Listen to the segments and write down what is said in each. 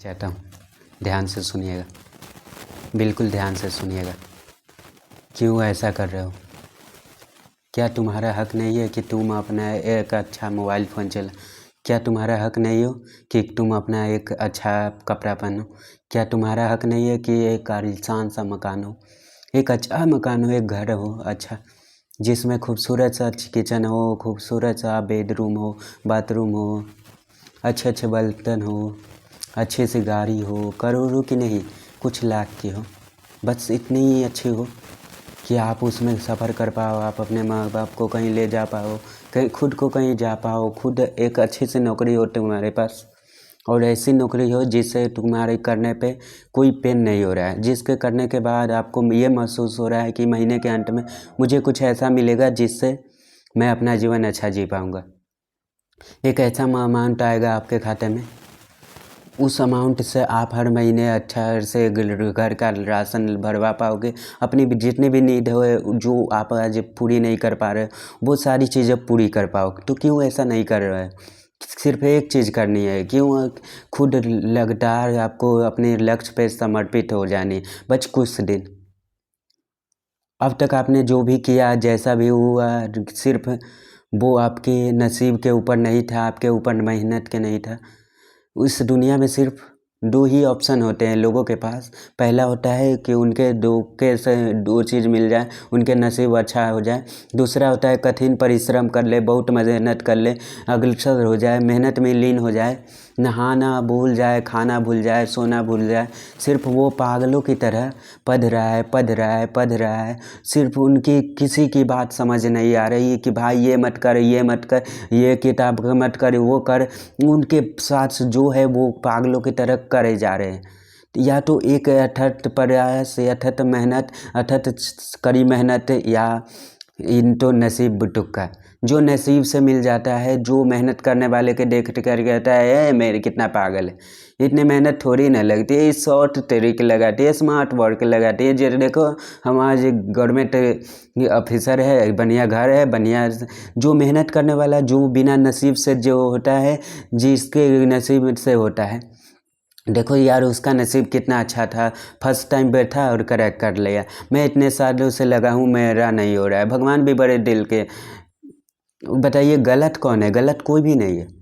चाहता हूँ, ध्यान से सुनिएगा, बिल्कुल ध्यान से सुनिएगा। क्यों ऐसा कर रहे हो? क्या तुम्हारा हक नहीं है कि तुम अपना एक अच्छा मोबाइल फ़ोन चला? क्या तुम्हारा हक नहीं हो कि तुम अपना एक अच्छा कपड़ा पहनो? क्या तुम्हारा हक नहीं है कि एक आलीशान सा मकान हो, एक अच्छा मकान हो, एक घर हो अच्छा, जिसमें खूबसूरत सा किचन हो, खूबसूरत सा बेडरूम हो, बाथरूम हो, अच्छे अच्छे बर्तन हो, अच्छी सी गाड़ी हो, करोड़ों की नहीं, कुछ लाख की हो, बस इतनी ही अच्छी हो कि आप उसमें सफ़र कर पाओ, आप अपने माँ बाप को कहीं ले जा पाओ, कहीं खुद को कहीं जा पाओ, खुद एक अच्छी सी नौकरी हो तुम्हारे पास, और ऐसी नौकरी हो जिससे तुम्हारे करने पे कोई पेन नहीं हो रहा है, जिसके करने के बाद आपको ये महसूस हो रहा है कि महीने के अंत में मुझे कुछ ऐसा मिलेगा जिससे मैं अपना जीवन अच्छा जी पाऊँगा। एक ऐसा अमाउंट आएगा आपके खाते में, उस अमाउंट से आप हर महीने अच्छा से घर का राशन भरवा पाओगे, अपनी भी जितनी भी नीड हो जो आप आज पूरी नहीं कर पा रहे वो सारी चीज़ें पूरी कर पाओगे। तो क्यों ऐसा नहीं कर रहे हैं? सिर्फ एक चीज़ करनी है, क्यों खुद लगातार आपको अपने लक्ष्य पे समर्पित हो जानी है, बस कुछ दिन। अब तक आपने जो भी किया, जैसा भी हुआ, सिर्फ वो आपके नसीब के ऊपर नहीं था, आपके ऊपर मेहनत के नहीं था। इस दुनिया में सिर्फ दो ही ऑप्शन होते हैं लोगों के पास। पहला होता है कि उनके धोखे से दो चीज़ मिल जाए, उनके नसीब अच्छा हो जाए। दूसरा होता है कठिन परिश्रम कर ले, बहुत मेहनत कर ले, अग्रसर हो जाए, मेहनत में लीन हो जाए, नहाना भूल जाए, खाना भूल जाए, सोना भूल जाए, सिर्फ वो पागलों की तरह पढ़ रहा है, पढ़ रहा है, पढ़ रहा है। सिर्फ उनकी किसी की बात समझ नहीं आ रही कि भाई ये मत कर, ये मत कर, ये किताब मत कर, वो कर। उनके साथ जो है वो पागलों की तरह करे जा रहे हैं। या तो एक अथक प्रयास, अथक मेहनत, अथक कड़ी मेहनत, या इन तो नसीब तुक्का। जो नसीब से मिल जाता है, जो मेहनत करने वाले के देख कर कहता है मेरे कितना पागल है, इतनी मेहनत थोड़ी ना लगती है, शॉर्ट तरीके लगाती है, स्मार्ट वर्क लगाती है। जैसे देखो हम आज गवर्नमेंट ऑफिसर है, बढ़िया घर है, बढ़िया जो मेहनत करने वाला, जो बिना नसीब से जो होता है, जिसके नसीब से होता है, देखो यार उसका नसीब कितना अच्छा था, फर्स्ट टाइम बैठा और क्रैक कर लिया। मैं इतने सालों से लगा हूँ, मेरा नहीं हो रहा है। भगवान भी बड़े दिल के। बताइए गलत कौन है? गलत कोई भी नहीं है।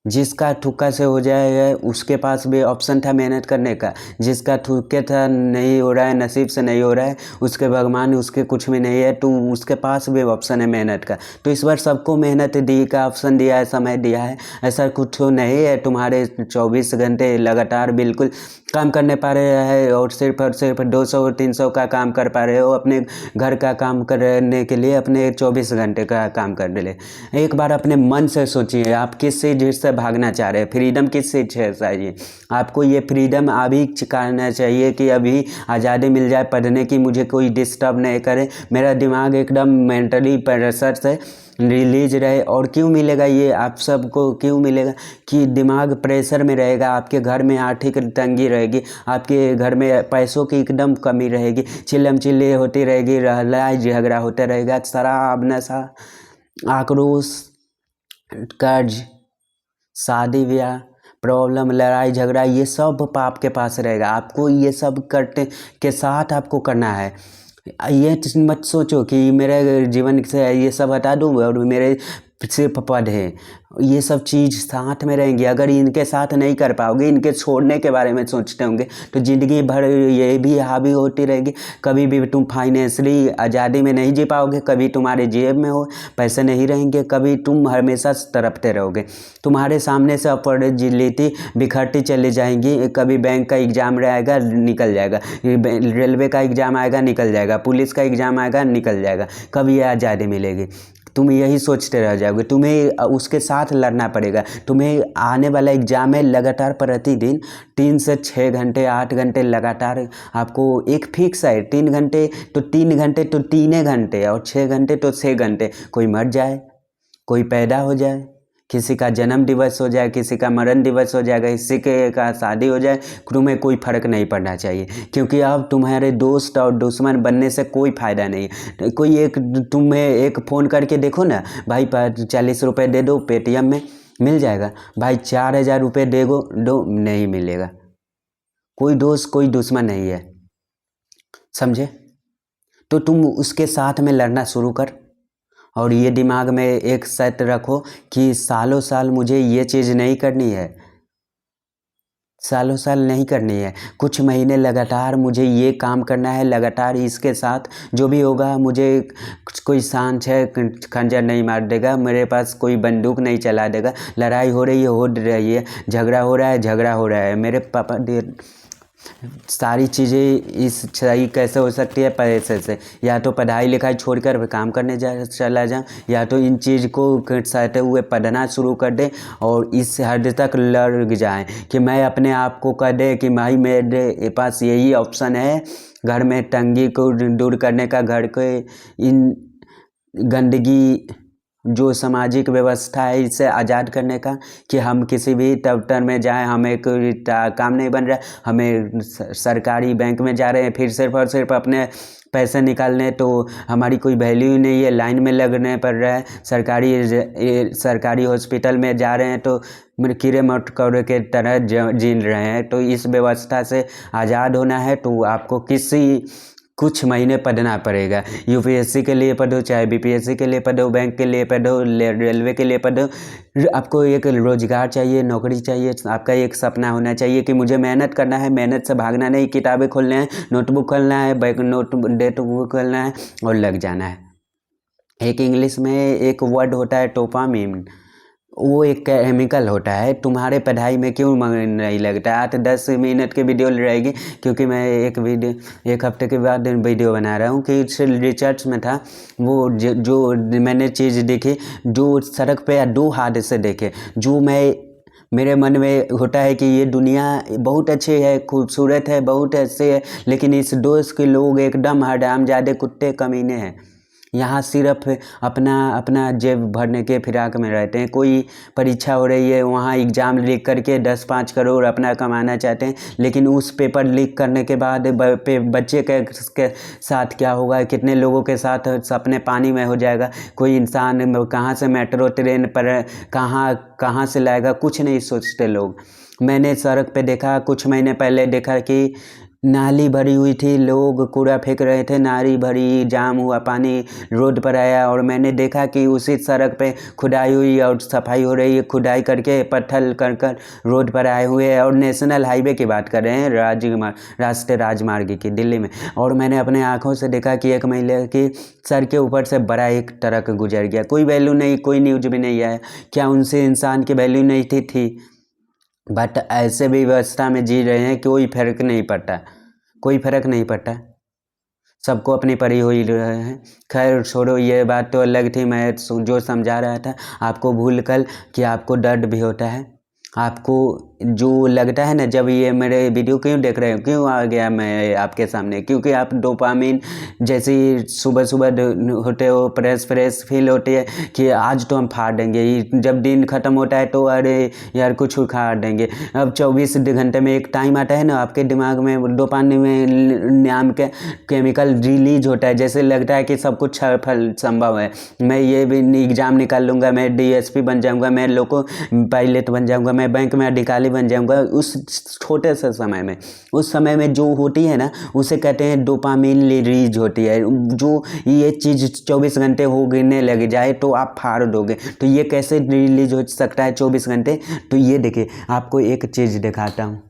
जिसका तुक्का से हो जाएगा उसके पास भी ऑप्शन था मेहनत करने का, जिसका तुक्के था नहीं हो रहा है, नसीब से नहीं हो रहा है, उसके भगवान उसके कुछ भी नहीं है, तो उसके पास भी ऑप्शन है मेहनत का। तो इस बार सबको मेहनत दी का ऑप्शन दिया है, समय दिया है। ऐसा कुछ नहीं है तुम्हारे 24 घंटे लगातार बिल्कुल काम करने पा रहे हैं और सिर्फ 200 300 का काम कर पा रहे हो, अपने घर का काम करने के लिए अपने 24 घंटे का काम करने ले। एक बार अपने मन से सोचिए आप किस चीज़ से भागना चाह रहे हैं, फ्रीडम किस चीज़ से चाहिए आपको? ये फ्रीडम अभी करना चाहिए कि अभी आज़ादी मिल जाए पढ़ने की, मुझे कोई डिस्टर्ब नहीं करे, मेरा दिमाग एकदम मेंटली प्रेशर से रिलीज रहे। और क्यों मिलेगा ये आप सबको? क्यों मिलेगा कि दिमाग प्रेशर में रहेगा, आपके घर में आर्थिक तंगी रहेगी, आपके घर में पैसों की एकदम कमी रहेगी, चिल्लम चिल्ली होती रहेगी, लड़ाई झगड़ा होता रहेगा, शराब नशा, आक्रोश, कर्ज, शादी ब्याह, प्रॉब्लम, लड़ाई झगड़ा, ये सब पाप के पास रहेगा। आपको ये सब करते के साथ आपको करना है। ये मत सोचो कि मेरे जीवन से ये सब हटा दूँ और मेरे सिर्फ पद है, ये सब चीज़ साथ में रहेंगी। अगर इनके साथ नहीं कर पाओगे, इनके छोड़ने के बारे में सोचते होंगे, तो ज़िंदगी भर ये भी हावी होती रहेगी। कभी भी तुम फाइनेंशियली आज़ादी में नहीं जी पाओगे, कभी तुम्हारे जेब में हो पैसे नहीं रहेंगे, कभी तुम हमेशा तड़पते रहोगे। तुम्हारे सामने से अपॉर्चुनिटी बिखरती चली जाएंगी। कभी बैंक का एग्ज़ाम रहेगा, निकल जाएगा, रेलवे का एग्ज़ाम आएगा, निकल जाएगा, पुलिस का एग्ज़ाम आएगा, निकल जाएगा, कभी आज़ादी मिलेगी? तुम यही सोचते रह जाओगे। तुम्हें उसके साथ लड़ना पड़ेगा। तुम्हें आने वाला एग्ज़ाम है, लगातार प्रतिदिन 3 से 6 घंटे 8 घंटे लगातार आपको एक फिक्स है। 3 घंटे तो 3 घंटे तो 3 घंटे, और 6 घंटे तो 6 घंटे। कोई मर जाए, कोई पैदा हो जाए, किसी का जन्म दिवस हो जाए, किसी का मरण दिवस हो जाएगा, किसी के का शादी हो जाए, तुम्हें कोई फ़र्क नहीं पड़ना चाहिए। क्योंकि अब तुम्हारे दोस्त और दुश्मन बनने से कोई फ़ायदा नहीं है। कोई एक तुम्हें एक फ़ोन करके देखो ना, भाई 40 रुपये दे दो पेटीएम में, मिल जाएगा भाई। 4,000 रुपये देगो दो, नहीं मिलेगा। कोई दोस्त कोई दुश्मन नहीं है, समझे। तो तुम उसके साथ में लड़ना शुरू कर, और ये दिमाग में एक शर्त रखो कि सालों साल मुझे ये चीज़ नहीं करनी है, सालों साल नहीं करनी है। कुछ महीने लगातार मुझे ये काम करना है, लगातार इसके साथ जो भी होगा, मुझे कोई सांच है खंजर नहीं मार देगा, मेरे पास कोई बंदूक नहीं चला देगा। लड़ाई हो रही है, झगड़ा हो रहा है, मेरे पापा सारी चीज़ें इस सही कैसे हो सकती है पैसे से। या तो पढ़ाई लिखाई छोड़कर काम करने चला जाऊँ, या तो इन चीज़ को सहते हुए पढ़ना शुरू कर दे और इस हद तक लड़ जाए कि मैं अपने आप को कह दे कि भाई मेरे पास यही ऑप्शन है घर में तंगी को दूर करने का, घर के इन गंदगी जो सामाजिक व्यवस्था है इसे आज़ाद करने का, कि हम किसी भी दफ्तर में जाएं, हमें कोई काम नहीं बन रहा है, हमें सरकारी बैंक में जा रहे हैं फिर सिर्फ और सिर्फ अपने पैसे निकालने, तो हमारी कोई वैल्यू ही नहीं है, लाइन में लगने पड़ रहा है। सरकारी हॉस्पिटल में जा रहे हैं तो कीड़े मकोड़े के तरह जी रहे हैं। तो इस व्यवस्था से आज़ाद होना है तो आपको कुछ महीने पढ़ना पड़ेगा। यूपीएससी के लिए पढ़ो, चाहे बीपीएससी के लिए पढ़ो, बैंक के लिए पढ़ो, रेलवे के लिए पढ़ो। आपको एक रोजगार चाहिए, नौकरी चाहिए, आपका एक सपना होना चाहिए कि मुझे मेहनत करना है, मेहनत से भागना नहीं, किताबें खोलना है, नोटबुक खोलना है, डेटबुक खोलना है और लग जाना है। एक इंग्लिश में एक वर्ड होता है डोपामिन, वो एक केमिकल होता है। तुम्हारे पढ़ाई में क्यों मन नहीं लगता? 8-10 मिनट की वीडियो रहेगी, क्योंकि मैं एक हफ्ते के बाद वीडियो बना रहा हूँ कि रिसर्च में था वो जो मैंने चीज़ देखी, जो सड़क पे 2 हादसे देखे, जो मेरे मन में होता है कि ये दुनिया बहुत अच्छी है, खूबसूरत है, बहुत अच्छी है, लेकिन इस दोस्त के लोग एकदम हरामजादे कुत्ते कमीने हैं। यहाँ सिर्फ अपना जेब भरने के फिराक में रहते हैं। कोई परीक्षा हो रही है, वहाँ एग्ज़ाम लिख करके 10-5 करोड़ अपना कमाना चाहते हैं, लेकिन उस पेपर लीक करने के बाद बच्चे के साथ क्या होगा, कितने लोगों के साथ सपने पानी में हो जाएगा। कोई इंसान कहाँ से मेट्रो ट्रेन पर कहाँ से लाएगा, कुछ नहीं सोचते लोग। मैंने सड़क पे देखा, कुछ महीने पहले देखा कि नाली भरी हुई थी, लोग कूड़ा फेंक रहे थे, नाली भरी, जाम हुआ, पानी रोड पर आया, और मैंने देखा कि उसी सड़क पे खुदाई हुई और सफाई हो रही है, खुदाई करके पत्थर कर रोड पर आए हुए हैं। और नेशनल हाईवे की बात कर रहे हैं, राष्ट्रीय राजमार्ग की, दिल्ली में। और मैंने अपने आँखों से देखा कि एक महिला की सर के ऊपर से बड़ा एक ट्रक गुजर गया, कोई वैल्यू नहीं, कोई न्यूज भी नहीं आया। क्या उनसे इंसान की वैल्यू नहीं थी? बट ऐसे भी व्यवस्था में जी रहे हैं, कोई फर्क नहीं पड़ता, कोई फर्क नहीं पड़ता, सबको अपनी पड़ी हुई रहे हैं। खैर छोड़ो, ये बात तो अलग थी। मैं जो समझा रहा था आपको भूल कर कि आपको दर्द भी होता है, आपको जो लगता है ना, जब ये मेरे वीडियो क्यों देख रहे हो, क्यों आ गया मैं आपके सामने, क्योंकि आप डोपामिन जैसे सुबह सुबह होते हो, फ्रेश फील होती है कि आज तो हम फाड़ देंगे। जब दिन ख़त्म होता है तो अरे यार कुछ उखाड़ देंगे। अब 24 घंटे में एक टाइम आता है ना, आपके दिमाग में डोपामिन में नाम के केमिकल रिलीज होता है, जैसे लगता है कि सब कुछ संभव है। मैं ये भी एग्ज़ाम निकाल लूँगा, मैं डीएसपी बन जाऊँगा, मैं लोको पायलट बन जाऊँगा, मैं बैंक में अधिकारी बन जाऊँगा। उस छोटे से समय में, उस समय में जो होती है ना, उसे कहते हैं डोपामिन रिलीज होती है। जो ये चीज़ 24 घंटे होने लग जाए तो आप फाड़ दोगे। तो ये कैसे रिलीज हो सकता है 24 घंटे? तो ये देखिए, आपको एक चीज़ दिखाता हूँ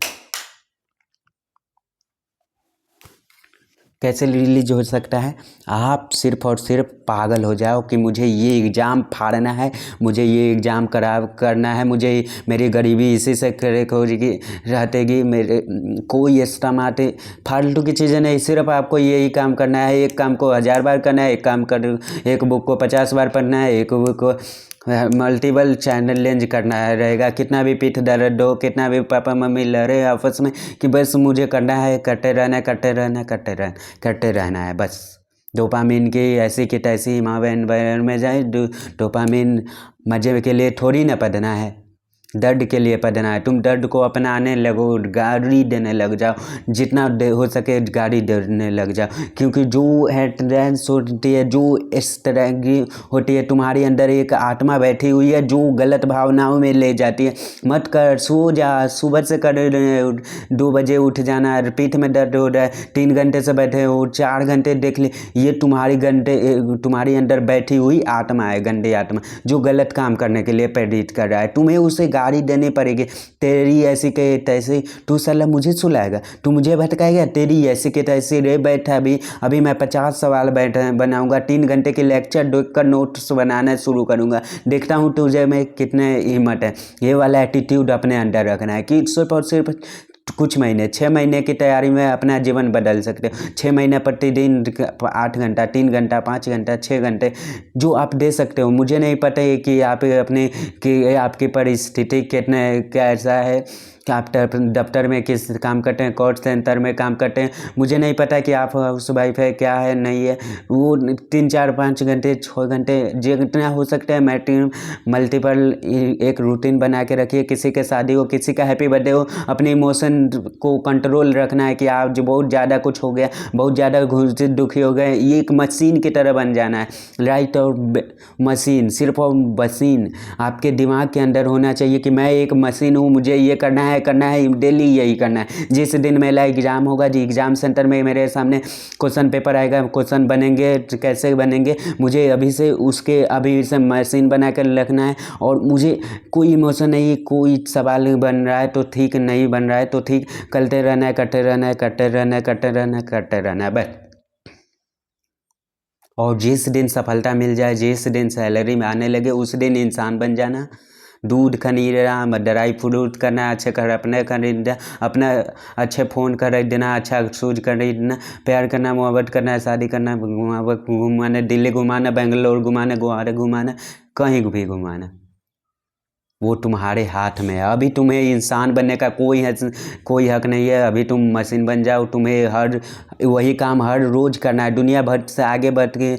कैसे रिलीज हो सकता है। आप सिर्फ और सिर्फ पागल हो जाओ कि मुझे ये एग्ज़ाम फाड़ना है, मुझे ये एग्ज़ाम करना है, मुझे मेरी गरीबी इसी से रहतेगी, मेरे कोई इस्तेमाल फालतू की चीज़ें नहीं। सिर्फ आपको यही काम करना है, एक काम को 1000 बार करना है, एक बुक को 50 बार पढ़ना है, एक बुक को मल्टीपल चैलेंज करना रहेगा। कितना भी पीठ दर्द हो, कितना भी पापा मम्मी लड़े आपस में, कि बस मुझे करना है, करते रहना है बस। डोपामिन की ऐसी की तैसी माँ बहन में जाए, डोपामिन मजे के लिए थोड़ी ना पढ़ना है। दर्द के लिए पढ़ना है। तुम दर्द को अपनाने लगो, गाली देने लग जाओ, जितना हो सके गाली देने लग जाओ, क्योंकि जो एंट्रेंस होती है, जो इस तरह की होती है, तुम्हारे अंदर एक आत्मा बैठी हुई है जो गलत भावनाओं में ले जाती है। मत कर, सो जा, सुबह से कर 2 बजे उठ जाना, पीठ में दर्द हो रहा है, 3 घंटे से बैठे हो, 4 घंटे देख ली, ये तुम्हारी अंदर बैठी हुई आत्मा है, गंदी आत्मा, जो गलत काम करने के लिए प्रेरित कर रहा है। तुम्हें उसे गाली देनी पड़ेगी। तेरी ऐसी के तैसी, तू साला मुझे सुलाएगा, तू मुझे भटकाएगा, तेरी ऐसी के तैसी रे बैठा अभी मैं 50 सवाल बनाऊंगा, 3 घंटे के लेक्चर देखकर नोट्स बनाना शुरू करूंगा, देखता हूँ तुझे में कितने हिम्मत है। ये वाला एटीट्यूड अपने अंदर रखना है कि सिर्फ और सिर्फ कुछ महीने, 6 महीने की तैयारी में अपना जीवन बदल सकते हो। 6 महीने प्रतिदिन 8 घंटा, 3 घंटा, 5 घंटा, 6 घंटे जो आप दे सकते हो। मुझे नहीं पता है कि आपकी परिस्थिति कितने कैसा है, कि आप दफ्तर में किस काम करते हैं, कॉल सेंटर में काम करते हैं, मुझे नहीं पता कि आप हाउस वाइफ है क्या है नहीं है। वो 3, 4, 5 घंटे, 6 घंटे जितना हो सकता है मल्टीपल एक रूटीन बना के रखिए। किसी के शादी हो, किसी का हैप्पी बर्थडे हो, अपने इमोशन को कंट्रोल रखना है कि आप जो बहुत ज़्यादा कुछ हो गया, बहुत ज़्यादा घुसित दुखी हो गए, ये एक मशीन की तरह बन जाना है, राइट। और मशीन, सिर्फ और मशीन आपके दिमाग के अंदर होना चाहिए कि मैं एक मशीन हूँ, मुझे ये करना है डेली, यही करना है। जिस दिन मेरा एग्ज़ाम होगा, जी एग्ज़ाम सेंटर में मेरे सामने क्वेश्चन पेपर आएगा, क्वेश्चन बनेंगे, कैसे बनेंगे, मुझे अभी से मशीन बना कर रखना है। और मुझे कोई इमोशन नहीं, कोई सवाल बन रहा है तो ठीक, नहीं बन रहा है तो ठीक, करते रहना है, करते रहना है, करते रहना है, करते रहना है, करते रहना है बस। और जिस दिन सफलता मिल जाए, जिस दिन सैलरी में आने लगे, उस दिन इंसान बन जाना। दूध खरीदना, ड्राई फ्रूट करना, अच्छे कपड़े खरीदना, अपना अच्छे फ़ोन खरीदना, अच्छा शूज खरीदना, प्यार करना, मोहब्बत करना, शादी करना, घुमाना, दिल्ली घुमाना, बेंगलोर घुमाना, गोवा घुमाना, कहीं भी घुमाना, वो तुम्हारे हाथ में है। अभी तुम्हें इंसान बनने का कोई हक नहीं है। अभी तुम मशीन बन जाओ। तुम्हें वही काम हर रोज़ करना है। दुनिया भर से आगे बढ़ के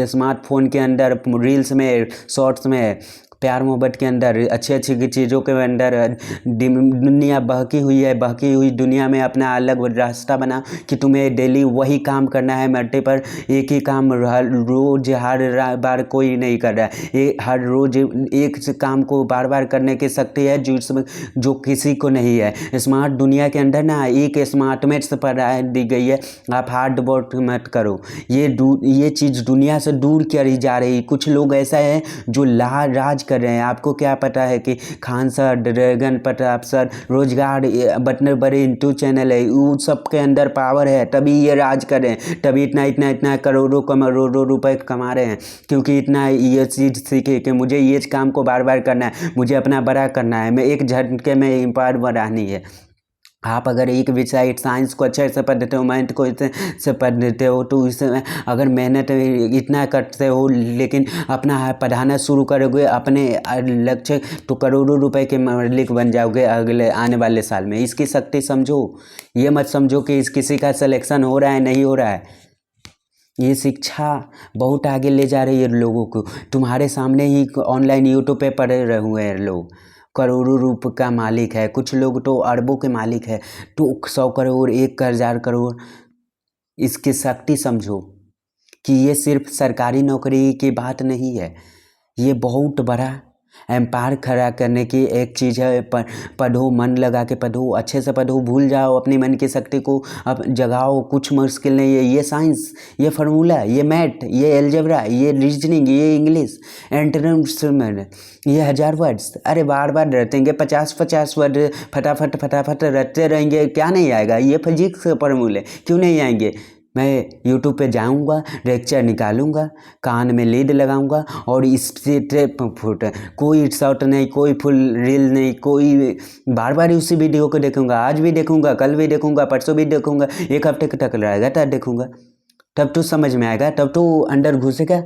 स्मार्टफोन के अंदर, रील्स में, शॉर्ट्स में, प्यार मोहब्बत के अंदर, अच्छी अच्छी चीज़ों के अंदर दुनिया बहकी हुई दुनिया में अपना अलग रास्ता बना कि तुम्हें डेली वही काम करना है। मल्टे पर एक ही काम हर रोज़, हर बार कोई नहीं कर रहा है। ये हर रोज़ एक काम को बार बार करने की शक्ति है जो किसी को नहीं है। स्मार्ट दुनिया के अंदर ना एक स्मार्टमेट्स पर दी गई है, आप हार्ड वर्क मत करो। ये चीज़ दुनिया से दूर करी जा रही। कुछ लोग ऐसा है जो राज कर रहे हैं। आपको क्या पता है कि Khan sir, dragon Pratap sir, रोजगार, बड़े यूट्यूब चैनल है, उन सब के अंदर पावर है, तभी ये राज कर रहे हैं, तभी इतना करोड़ों रुपए कमा रहे हैं, क्योंकि इतना ये चीज़ सीखे कि मुझे ये काम को बार बार करना है, मुझे अपना बड़ा करना है, मैं एक झटके में एम्पायर बनानी है। आप अगर एक विषय साइंस को अच्छे से पढ़ते हो, मैथ को इतने से पढ़ते हो, तो इसमें अगर मेहनत इतना करते हो, लेकिन अपना पढ़ाना शुरू करोगे, अपने लक्ष्य, तो करोड़ों रुपए के मालिक बन जाओगे अगले आने वाले साल में। इसकी शक्ति समझो। ये मत समझो कि किसी का सिलेक्शन हो रहा है, नहीं हो रहा है। ये शिक्षा बहुत आगे ले जा रही है लोगों को। तुम्हारे सामने ही ऑनलाइन यूट्यूब पे पढ़े हुए हैं लोग, करोड़ों रुपए का मालिक है, कुछ लोग तो अरबों के मालिक है, तो 100 करोड़, 1,000 करोड़। इसकी शक्ति समझो कि ये सिर्फ सरकारी नौकरी की बात नहीं है, ये बहुत बड़ा एम्पायर खड़ा करने की एक चीज़ है। पढ़ो, मन लगा के पढ़ो, अच्छे से पढ़ो, भूल जाओ अपनी मन की शक्ति को, अब जगाओ। कुछ मुश्किल नहीं है। ये साइंस, ये फार्मूला, ये मैथ, ये एलजेब्रा, ये रीजनिंग, ये इंग्लिश, एंटरटेनमेंट, ये 1000 वर्ड्स, अरे बार बार रटेंगे, 50 वर्ड फटाफट रटते रहेंगे, क्या नहीं आएगा? ये फिजिक्स के फार्मूले क्यों नहीं आएंगे? मैं यूट्यूब पे जाऊंगा, लेक्चर निकालूंगा, कान में लीड लगाऊंगा, और इससे फुट कोई शॉर्ट नहीं, कोई फुल रील नहीं, कोई बार बार उसी वीडियो को देखूंगा। आज भी देखूंगा, कल भी देखूंगा, परसों भी देखूंगा, 1 हफ्ते तक रहेगा, तब देखूंगा, तब तो समझ में आएगा, तब तो अंदर घुसेगा।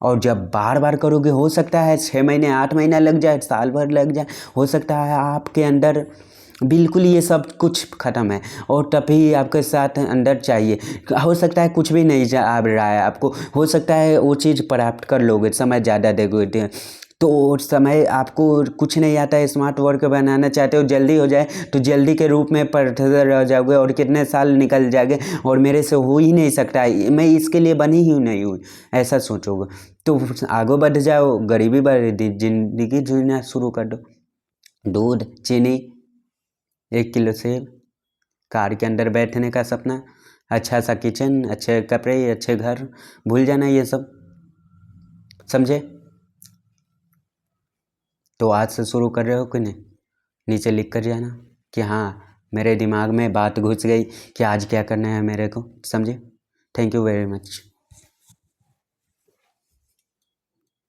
और जब बार बार करोगे, हो सकता है 6 महीने, 8 महीना लग जाए, साल भर लग जाए, हो सकता है आपके अंदर बिल्कुल ये सब कुछ ख़त्म है, और तभी आपके साथ अंदर चाहिए। हो सकता है कुछ भी नहीं आ रहा है आपको, हो सकता है वो चीज़ प्राप्त कर लोगे, समय ज़्यादा दोगे, तो समय आपको कुछ नहीं आता है, स्मार्ट वर्क बनाना चाहते हो जल्दी हो जाए तो जल्दी के रूप में पढ़ते रह जाओगे और कितने साल निकल जाएंगे और मेरे से हो ही नहीं सकता है, मैं इसके लिए बनी ही नहीं हूँ, ऐसा सोचोगे तो आगे बढ़ जाओ, गरीबी बढ़ जिंदगी जीना शुरू कर दो। दूध, चीनी, 1 किलो सेब, कार के अंदर बैठने का सपना, अच्छा सा किचन, अच्छे कपड़े, अच्छे घर, भूल जाना ये सब, समझे? तो आज से शुरू कर रहे हो कि नहीं? नीचे लिख कर जाना कि हाँ मेरे दिमाग में बात घुस गई कि आज क्या करना है मेरे को, समझे? Thank you very much.